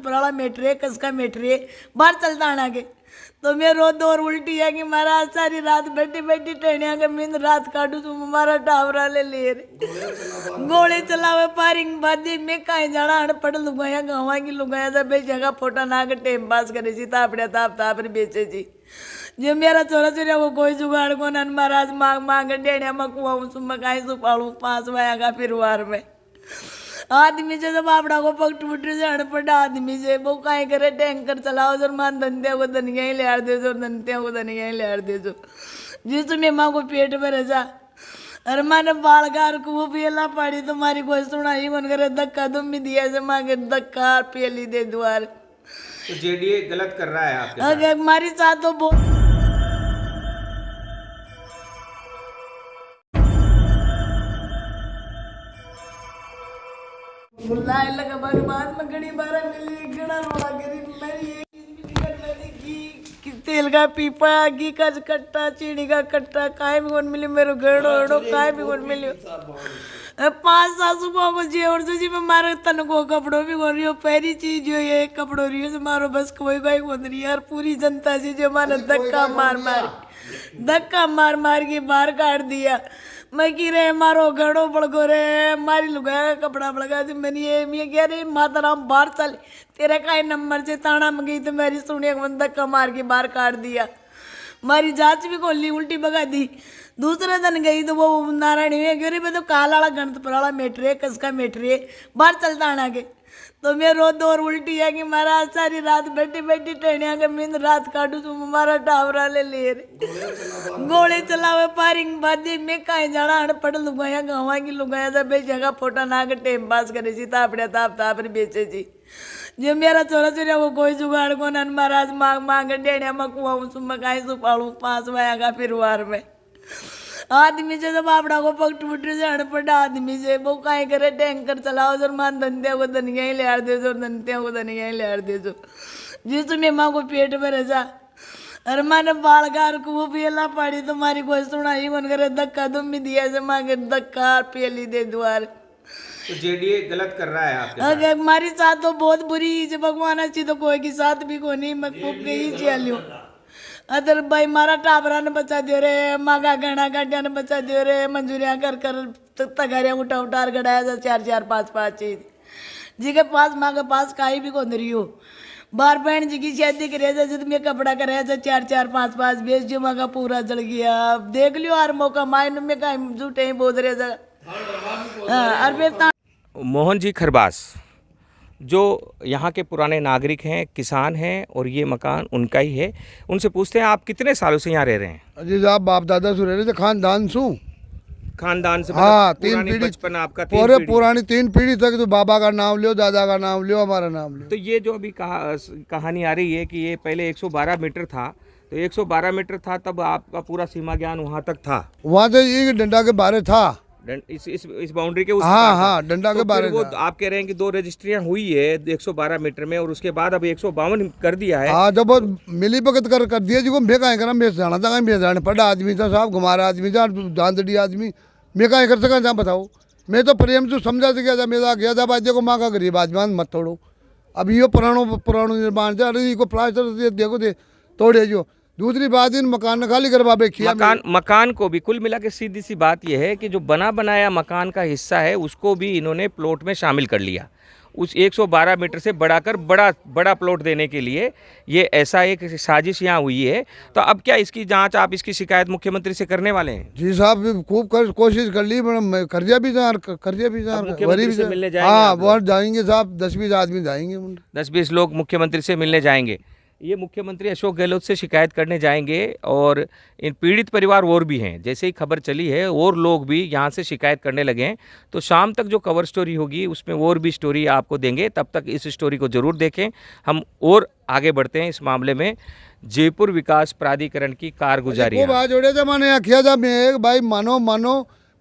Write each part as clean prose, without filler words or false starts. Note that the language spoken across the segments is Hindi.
पराला मेटरे कसका मेटरे बाहर चलता आना के तो मैं रो दो और उल्टी है कि महाराज सारी रात बैठी बैठी टेनिया के मींद रात काटू तू हमारा टावरा ले ले रे गोले चलावे पारिंग बादी में कहीं जाना अनपढ़ लुगाया गाँव की लुगाया था बेचेगा फोटा ना के टाइम पास करे सी तापड़े ताप रे बेचे जी जो मेरा चोरा चोरिया को कोई जुगाड़ को नन महाराज मांग मांग डेढ़िया मैं कुआं सुम कहीं सुपाड़ू 5 बया फिर वार में आदमी से जब आपड़ा को पग टूट से अनपढ़ आदमी से वो काहे करे टैंकर चलाओ जो मान धंधे को धनिया ही ले दे जो धंधे को धनिया ही ले दे जो जिसमें माँ को पेट भरे जा अरे माने बालगार को वो पेला पड़ी तुम्हारी कोई सुनाई मन करे धक्का तुम भी दिया से माँ के धक्का पेली दे द्वार तो जेडीए गलत कर रहा है आपके साथ। अगर हमारी साथ तो बहुत बुलाए लगा बाद में घड़ी बारह मिली घड़ा रोड़ा गरीब मेरी कि तेल का पीपा घी का कट्टा चीनी का कट्टा काय भी कौन मिली मेरे घड़ो काय भी कौन मिली 5 सासू को जी और जी में मारे तन को कपड़ों भी कौन रही हो पहली चीज जो ये कपड़ों रही हो से मारो बस कोई कौन रही यार पूरी जनता जी जो माने धक्का मार मार के बाहर काट दिया मैं की रे मारो घड़ो बड़गो रे मारी लुगाया कपड़ा बड़गा थी मैंने ये कह रही माता राम बाहर चल तेरे का नंबर से ताना में गई तो मेरी सुनिया धक्का मार के बाहर काट दिया मारी जांच भी खोल ली उल्टी भगा दी दूसरे दिन गई तो वो नारायणी में कह रही तो काला गणत पराला मेटरे कसका मेटरे बाहर चलता आना के तो मैं रो दो और उल्टी है कि महाराज सारी रात बैठी बैठी टेनिया के मींद रात काटू तू हमारा टावरा ले ले रे गोले चलावे पारिंग बादी में कहीं जाना अनपढ़ लुगाया गाँव की लुगाया था बेचेगा फोटा ना के टाइम पास करे सी तापड़े ताप रे बेचे जी जो मेरा चोरा चोरिया को कोई जुगाड़ को नन महाराज मांग मांग डेढ़िया मैं कुआं सुम कहीं सुपाड़ू 5 बया फिर वार में आदमी से जब आपड़ा को पग टूट से अनपढ़ आदमी से वो काहे करे टैंकर चलाओ जो मान धंधे को धनिया ही ले दे जो धंधे को धनिया ही ले दे जो जिसमें माँ को पेट भरे जा अरे माने बालगार को वो पेला पड़ी तुम्हारी कोई सुनाई मन करे धक्का तुम भी दिया से माँ के धक्का पेली दे द्वार तो जेडीए गलत कर रहा है आपके साथ। अगर हमारी साथ तो बहुत बुरी जो भगवान अच्छी तो कोई की साथ भी को नहीं मैं खूब गई चलियो अदर भाई मारा टाबरा ने बचा दियो रे मागा गणा गाडिया ने बचा दियो रे मंजूरियां कर तगारिया उठा उठार गड़ाया जा 4 5 चीज जी के पास माँ के पास काई भी कौन रही हो बार बहन जी की शादी करे जा जब मैं कपड़ा कराया जा 4 5 बेच जो माँ का पूरा जल गया देख लियो हर मौका मायन में का झूठे ही बोल रहे जा अरे मोहन जी खरबास जो यहाँ के पुराने नागरिक हैं, किसान हैं और ये मकान उनका ही है। उनसे पूछते हैं आप कितने सालों से यहाँ रह रहे हैं? जी साहब बाप दादा से रह रहे थे खानदान से। खानदान से हाँ, मतलब 3 पीढ़ी बचपन आपका पूरे पुरानी 3 पीढ़ी तक तो बाबा का नाम लियो, दादा का नाम लियो, हमारा नाम लियो। तो ये जो अभी कहानी आ रही है कि ये पहले 112 मीटर था, तो 112 मीटर था तब आपका पूरा सीमा ज्ञान वहाँ तक था? वहाँ से ये डंडा के बारे था, इस बाउंड्री के उस हाँ डंडा के बारे वो आप कह रहे हैं कि 2 रजिस्ट्रियां हुई है 112 मीटर में और उसके बाद अब 152 कर दिया है। हाँ जब वो मिली भगत कर दिया जी को मैं कहीं करा मैं जाना था, मैं जाने पड़ा आदमी था साहब, घुमारा आदमी था, दांदड़ी आदमी, मैं कहीं कर सका जहाँ बताओ। मैं तो प्रेम से समझा से गया था, मेरा गया था भाई देखो माँ का गरीब आदमी मत तोड़ो। अब ये पुरानो निर्माण था, अरे को प्लास्टर देखो दे तोड़े जो। दूसरी बात इन मकान खाली करवा किया मकान को भी कुल मिला के सीधी सी बात यह है कि जो बना बनाया मकान का हिस्सा है उसको भी इन्होंने प्लॉट में शामिल कर लिया, उस 112 मीटर से बढ़ाकर बड़ा प्लॉट देने के लिए ये ऐसा एक साजिश यहाँ हुई है। तो अब क्या इसकी जांच, आप इसकी शिकायत मुख्यमंत्री से करने वाले हैं? जी साहब खूब कोशिश कर ली, कर्जा भी मिलने जाएंगे? हाँ वहाँ जाएंगे साहब, 10-20 आदमी जाएंगे, 10-20 लोग मुख्यमंत्री से मिलने जाएंगे। ये मुख्यमंत्री अशोक गहलोत से शिकायत करने जाएंगे और इन पीड़ित परिवार और भी हैं, जैसे ही खबर चली है और लोग भी यहाँ से शिकायत करने लगे हैं। तो शाम तक जो कवर स्टोरी होगी उसमें और भी स्टोरी आपको देंगे, तब तक इस स्टोरी को ज़रूर देखें। हम और आगे बढ़ते हैं इस मामले में। जयपुर विकास प्राधिकरण की कारगुजारी मैंने आखिया था मैं भाई मानो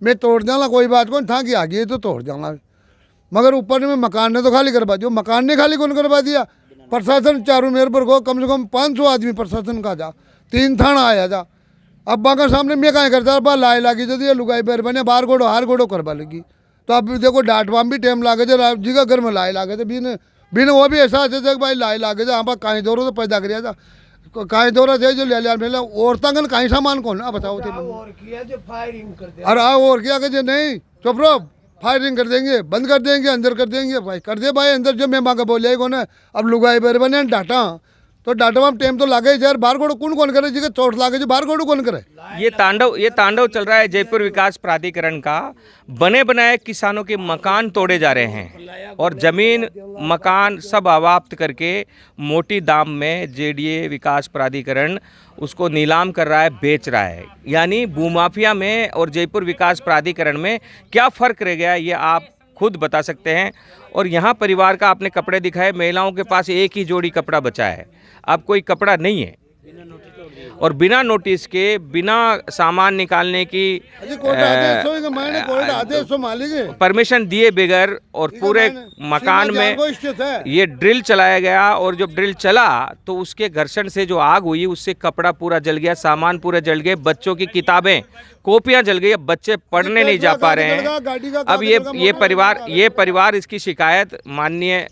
मैं तोड़ जाना, कोई बात कौन था कि आगे तो तोड़ जाना, मगर ऊपर में मकान ने तो खाली करवा दिया। मकान ने खाली कौन करवा दिया? प्रशासन चारों मेयर पर को कम से कम 500 आदमी प्रशासन का जा, 3 थाना आया जा। अब बाका सामने मैं कहीं करता बा लाई लागी जब ये लुगाई पैर बने हार गोड़ो करवा लगी। तो अब देखो डांटवाम भी टाइम लागे थे, जी का घर में लाई लागे थे भी ने बिन वो भी ऐसा होता था भाई लाई लागे जा हम कहीं दौरों तो पैदा करिया था कहीं दौरा थे जो ले लिया मेरे औरतां कन कहीं सामान कौन ना बताओ थे और किया जो फायरिंग कर दे अरे आओ और क्या कहे नहीं चुप रहो फायरिंग कर देंगे बंद कर देंगे अंदर कर देंगे भाई कर दे भाई अंदर जो मैं माँ का बोले को ना अब लुगाई बेर बने डाटा तो डाटा में टाइम तो लागे यार बाहर गोड़ो कौन करे जी चोट लागे जो बाहर गोड़ो कौन करे ये तांडव चल रहा है जयपुर विकास प्राधिकरण का। बने बनाए किसानों के मकान तोड़े जा रहे हैं और जमीन मकान सब अवाप्त करके मोटी दाम में जेडीए विकास प्राधिकरण उसको नीलाम कर रहा है, बेच रहा है। यानी भूमाफिया में और जयपुर विकास प्राधिकरण में क्या फ़र्क रह गया ये आप खुद बता सकते हैं। और यहाँ परिवार का आपने कपड़े दिखाए, महिलाओं के पास एक ही जोड़ी कपड़ा बचा है, अब कोई कपड़ा नहीं है और बिना नोटिस के बिना सामान निकालने की परमिशन दिए बगैर और पूरे मकान में ये ड्रिल चलाया गया और जब ड्रिल चला तो उसके घर्षण से जो आग हुई उससे कपड़ा पूरा जल गया, सामान पूरे जल गए, बच्चों की किताबें कॉपियां जल गई, अब बच्चे पढ़ने नहीं जा पा रहे हैं। अब ये परिवार इसकी शिकायत माननीय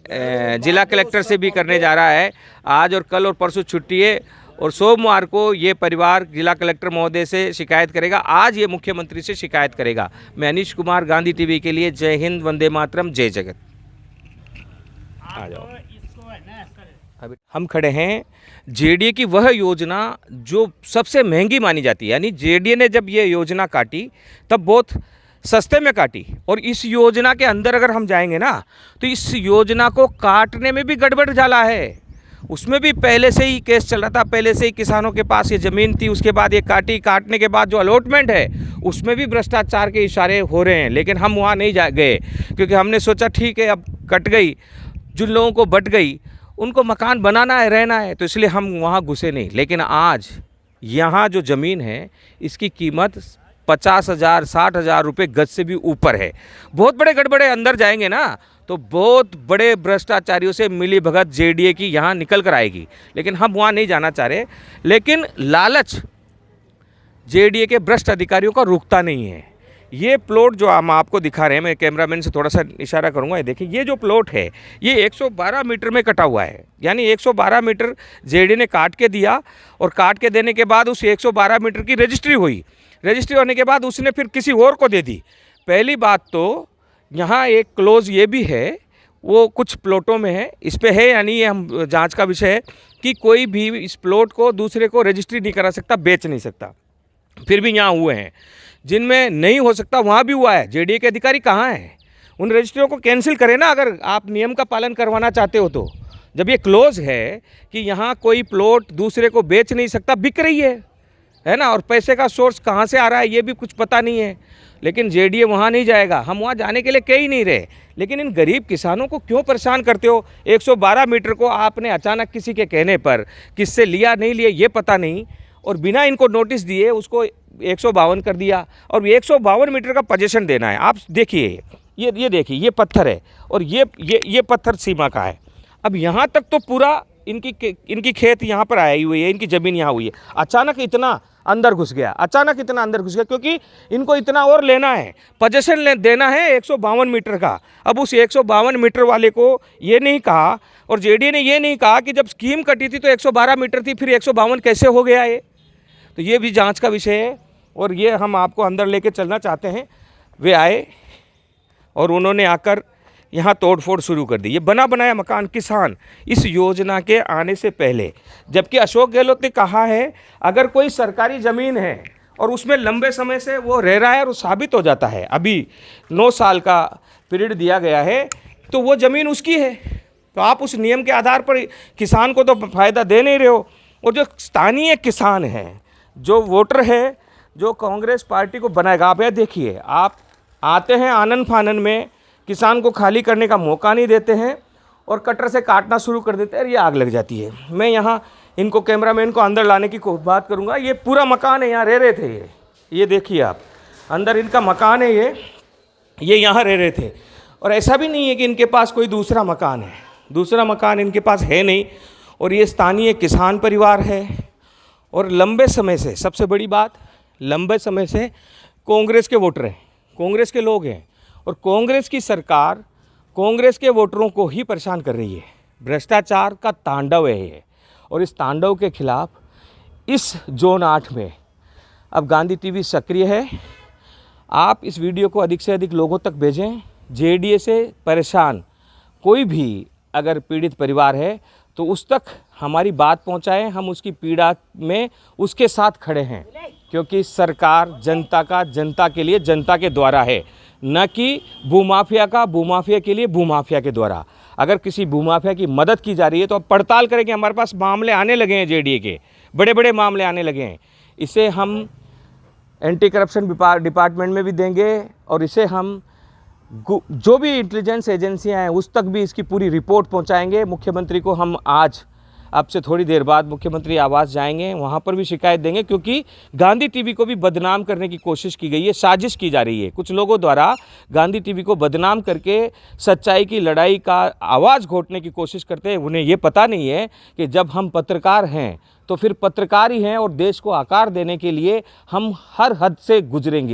जिला कलेक्टर से भी करने जा रहा है। आज और कल और परसों छुट्टी है और सोमवार को ये परिवार जिला कलेक्टर महोदय से शिकायत करेगा। आज ये मुख्यमंत्री से शिकायत करेगा। मैं अनीश कुमार, गांधी टीवी के लिए। जय हिंद, वंदे मातरम, जय जगत। आ जाओ। अभी हम खड़े हैं जेडीए की वह योजना जो सबसे महंगी मानी जाती है। यानी जेडीए ने जब ये योजना काटी तब बहुत सस्ते में काटी और इस योजना के अंदर अगर हम जाएंगे ना तो इस योजना को काटने में भी गड़बड़ झाला है। उसमें भी पहले से ही केस चल रहा था, पहले से ही किसानों के पास ये ज़मीन थी, उसके बाद ये काटने के बाद जो अलॉटमेंट है उसमें भी भ्रष्टाचार के इशारे हो रहे हैं। लेकिन हम वहाँ नहीं गए क्योंकि हमने सोचा ठीक है अब कट गई, जिन लोगों को बट गई उनको मकान बनाना है, रहना है, तो इसलिए हम वहाँ घुसे नहीं। लेकिन आज यहाँ जो ज़मीन है इसकी कीमत 50,000 60,000 रुपये गज से भी ऊपर है। बहुत बड़े गड़बड़े अंदर जाएंगे ना तो बहुत बड़े भ्रष्टाचारियों से मिली भगत जेडीए की यहाँ निकल कर आएगी। लेकिन हम वहाँ नहीं जाना चाह रहे। लेकिन लालच जेडीए के भ्रष्ट अधिकारियों का रुकता नहीं है। ये प्लॉट जो हम आपको दिखा रहे हैं, मैं कैमरामैन से थोड़ा सा इशारा करूंगा, ये देखिए ये जो प्लॉट है ये 112 मीटर में कटा हुआ है। यानी 112 मीटर जेडीए ने काट के दिया और काट के देने के बाद उस 112 मीटर की रजिस्ट्री हुई। रजिस्ट्री होने के बाद उसने फिर किसी और को दे दी। पहली बात तो यहाँ एक क्लोज ये भी है, वो कुछ प्लॉटों में है, इस पे है, यानी ये हम जांच का विषय है कि कोई भी इस प्लॉट को दूसरे को रजिस्ट्री नहीं करा सकता, बेच नहीं सकता। फिर भी यहाँ हुए हैं, जिनमें नहीं हो सकता वहाँ भी हुआ है। जेडीए के अधिकारी कहाँ हैं? उन रजिस्ट्रियों को कैंसिल करें ना अगर आप नियम का पालन करवाना चाहते हो तो। जब ये क्लोज है कि यहाँ कोई प्लॉट दूसरे को बेच नहीं सकता, बिक रही है ना, और पैसे का सोर्स कहाँ से आ रहा है ये भी कुछ पता नहीं है। लेकिन जेडीए वहाँ नहीं जाएगा, हम वहाँ जाने के लिए कह ही नहीं रहे। लेकिन इन गरीब किसानों को क्यों परेशान करते हो? 112 मीटर को आपने अचानक किसी के कहने पर, किससे लिया नहीं लिया ये पता नहीं, और बिना इनको नोटिस दिए उसको 152 कर दिया। और 152 मीटर का पोजीशन देना है। आप देखिए ये देखिए ये पत्थर है और ये पत्थर सीमा का है। अब यहाँ तक तो पूरा इनकी खेत यहाँ पर आई हुई है, इनकी ज़मीन यहाँ हुई है। अचानक इतना अंदर घुस गया, क्योंकि इनको इतना और लेना है, पोजीशन देना है 152 मीटर का। अब उस 152 मीटर वाले को ये नहीं कहा और जेडीए ने ये नहीं कहा कि जब स्कीम कटी थी तो 112 मीटर थी, फिर 152 कैसे हो गया ये? तो ये भी जांच का विषय है और ये हम आपको अंदर लेके चलना चाहते हैं। वे आए और उन्होंने आकर यहाँ तोड़फोड़ शुरू कर दी। ये बना बनाया मकान किसान इस योजना के आने से पहले, जबकि अशोक गहलोत ने कहा है अगर कोई सरकारी ज़मीन है और उसमें लंबे समय से वो रह रहा है और वो साबित हो जाता है, अभी 9 साल का पीरियड दिया गया है, तो वो ज़मीन उसकी है। तो आप उस नियम के आधार पर किसान को तो फ़ायदा दे नहीं रहे हो। और जो स्थानीय किसान हैं, जो वोटर है, जो कांग्रेस पार्टी को बनाएगा, आप यह देखिए, आप आते हैं आनन फानन में, किसान को खाली करने का मौका नहीं देते हैं और कटर से काटना शुरू कर देते हैं और ये आग लग जाती है। मैं यहाँ इनको कैमरामैन को अंदर लाने की बात करूँगा। ये पूरा मकान है, यहाँ रह रहे थे ये देखिए आप, अंदर इनका मकान है, ये यहाँ रह रहे थे। और ऐसा भी नहीं है कि इनके पास कोई दूसरा मकान है, दूसरा मकान इनके पास है नहीं। और ये स्थानीय किसान परिवार है और लंबे समय से, सबसे बड़ी बात, लंबे समय से कांग्रेस के वोटर हैं, कांग्रेस के लोग हैं। और कांग्रेस की सरकार कांग्रेस के वोटरों को ही परेशान कर रही है। भ्रष्टाचार का तांडव है ये, और इस तांडव के खिलाफ इस जोन 8 में अब गांधी टीवी सक्रिय है। आप इस वीडियो को अधिक से अधिक लोगों तक भेजें। जेडीए से परेशान कोई भी अगर पीड़ित परिवार है तो उस तक हमारी बात पहुंचाएं। हम उसकी पीड़ा में उसके साथ खड़े हैं, क्योंकि सरकार जनता का, जनता के लिए, जनता के द्वारा है, न कि भूमाफिया का, भूमाफिया के लिए, भूमाफिया के द्वारा। अगर किसी भूमाफिया की मदद की जा रही है तो अब पड़ताल करेंगे। हमारे पास मामले आने लगे हैं, जेडीए के बड़े बड़े मामले आने लगे हैं। इसे हम एंटी करप्शन डिपार्टमेंट में भी देंगे, और इसे हम जो भी इंटेलिजेंस एजेंसियां हैं उस तक भी इसकी पूरी रिपोर्ट पहुंचाएंगे। मुख्यमंत्री को हम आज, अब से थोड़ी देर बाद मुख्यमंत्री आवास जाएंगे, वहां पर भी शिकायत देंगे, क्योंकि गांधी टीवी को भी बदनाम करने की कोशिश की गई है, साजिश की जा रही है। कुछ लोगों द्वारा गांधी टीवी को बदनाम करके सच्चाई की लड़ाई का आवाज़ घोटने की कोशिश करते हैं। उन्हें ये पता नहीं है कि जब हम पत्रकार हैं तो फिर पत्रकार ही हैं, और देश को आकार देने के लिए हम हर हद से गुजरेंगे।